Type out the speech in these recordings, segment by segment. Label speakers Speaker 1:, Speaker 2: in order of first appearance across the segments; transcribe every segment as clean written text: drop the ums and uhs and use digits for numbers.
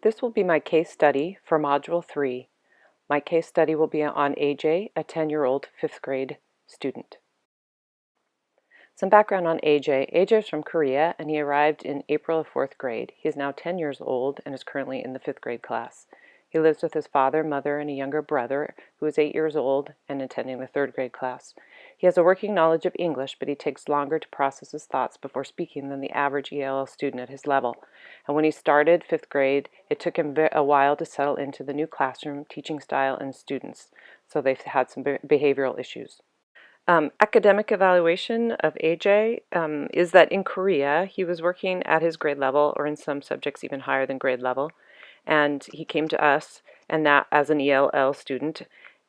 Speaker 1: This will be my case study for Module 3. My case study will be on AJ, a 10-year-old 5th grade student. Some background on AJ. AJ is from Korea and he arrived in April of 4th grade. He is now 10 years old and is currently in the 5th grade class. He lives with his father, mother, and a younger brother who is 8 years old and attending the 3rd grade class. He has a working knowledge of English, but he takes longer to process his thoughts before speaking than the average ELL student at his level. And when he started 5th grade, it took him a while to settle into the new classroom, teaching style, and students. So they've had some behavioral issues. Academic evaluation of AJ is that in Korea, he was working at his grade level, or in some subjects even higher than grade level, and he came to us and that as an ELL student,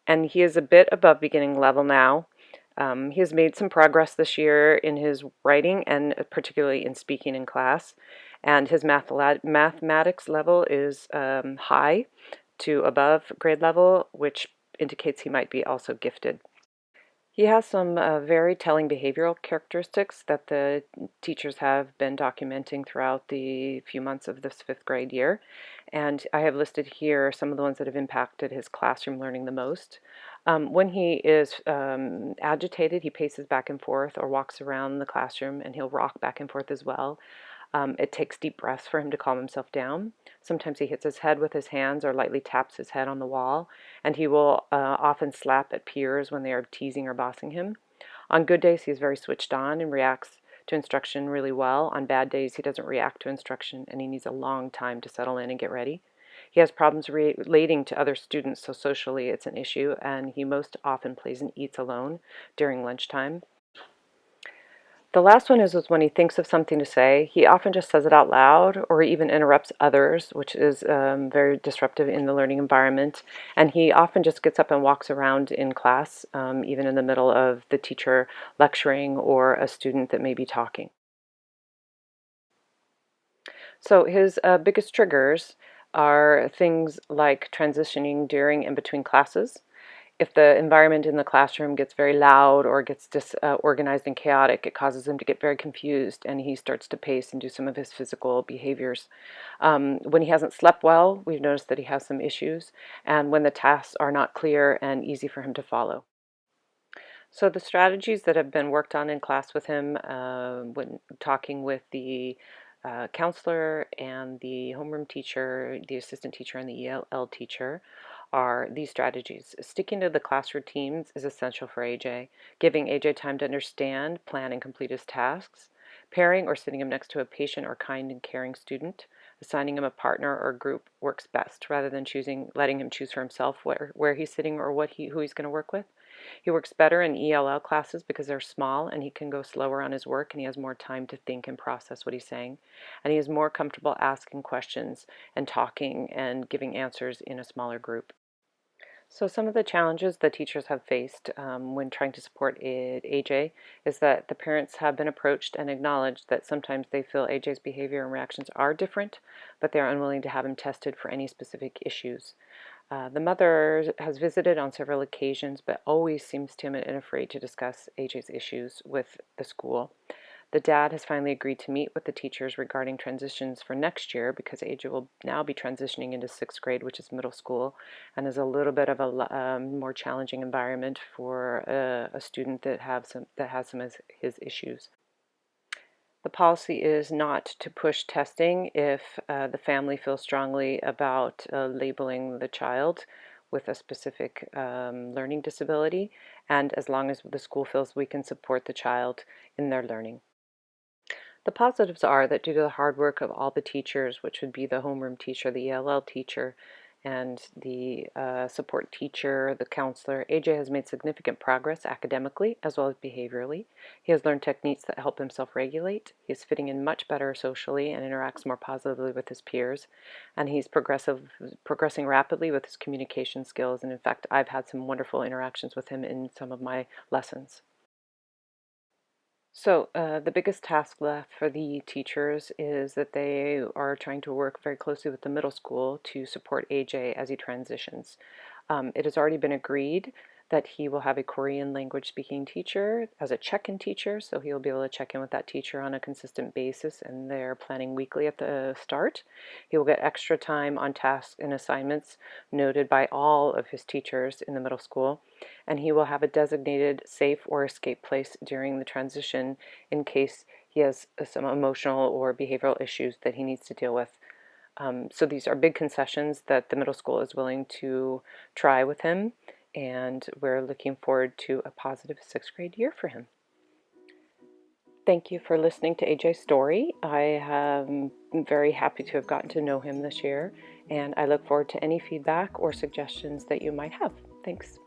Speaker 1: and he is a bit above beginning level now. He has made some progress this year in his writing and particularly in speaking in class, and his mathematics level is high to above grade level, which indicates he might be also gifted. He has some very telling behavioral characteristics that the teachers have been documenting throughout the few months of this 5th grade year, and I have listed here some of the ones that have impacted his classroom learning the most. When he is agitated, he paces back and forth or walks around the classroom, and he'll rock back and forth as well. It takes deep breaths for him to calm himself down. Sometimes he hits his head with his hands or lightly taps his head on the wall, and he will often slap at peers when they are teasing or bossing him. On good days, he's very switched on and reacts to instruction really well. On bad days, he doesn't react to instruction, and he needs a long time to settle in and get ready. He has problems relating to other students, so socially it's an issue, and he most often plays and eats alone during lunchtime. The last one is when he thinks of something to say, he often just says it out loud or even interrupts others, which is very disruptive in the learning environment. And he often just gets up and walks around in class, even in the middle of the teacher lecturing or a student that may be talking. So his biggest triggers are things like transitioning during and between classes. If the environment in the classroom gets very loud or gets disorganized and chaotic, it causes him to get very confused and he starts to pace and do some of his physical behaviors. When he hasn't slept well, we've noticed that he has some issues, and when the tasks are not clear and easy for him to follow. So the strategies that have been worked on in class with him, when talking with the counselor and the homeroom teacher, the assistant teacher, and the ELL teacher, are these strategies. Sticking to the class routines is essential for AJ. Giving AJ time to understand, plan, and complete his tasks. Pairing or sitting him next to a patient or kind and caring student. Assigning him a partner or group works best, rather than letting him choose for himself where he's sitting or who he's going to work with. He works better in ELL classes because they're small and he can go slower on his work and he has more time to think and process what he's saying. And he is more comfortable asking questions and talking and giving answers in a smaller group. So some of the challenges that teachers have faced when trying to support AJ is that the parents have been approached and acknowledged that sometimes they feel AJ's behavior and reactions are different, but they're unwilling to have him tested for any specific issues. The mother has visited on several occasions, but always seems timid and afraid to discuss AJ's issues with the school. The dad has finally agreed to meet with the teachers regarding transitions for next year because AJ will now be transitioning into 6th grade, which is middle school, and is a little bit of a more challenging environment for a student that has some of his issues. The policy is not to push testing if the family feels strongly about labeling the child with a specific learning disability, and as long as the school feels we can support the child in their learning. The positives are that due to the hard work of all the teachers, which would be the homeroom teacher, the ELL teacher, and the support teacher, the counselor, AJ has made significant progress academically as well as behaviorally. He has learned techniques that help him self-regulate. He's fitting in much better socially and interacts more positively with his peers. And he's progressing rapidly with his communication skills. And in fact, I've had some wonderful interactions with him in some of my lessons. So the biggest task left for the teachers is that they are trying to work very closely with the middle school to support AJ as he transitions. It has already been agreed that he will have a Korean language speaking teacher as a check-in teacher, so he'll be able to check in with that teacher on a consistent basis, and they're planning weekly at the start. He will get extra time on tasks and assignments noted by all of his teachers in the middle school, and he will have a designated safe or escape place during the transition in case he has some emotional or behavioral issues that he needs to deal with. So these are big concessions that the middle school is willing to try with him, and we're looking forward to a positive sixth grade year for him. Thank you for listening to AJ's story. I am very happy to have gotten to know him this year, and I look forward to any feedback or suggestions that you might have. Thanks.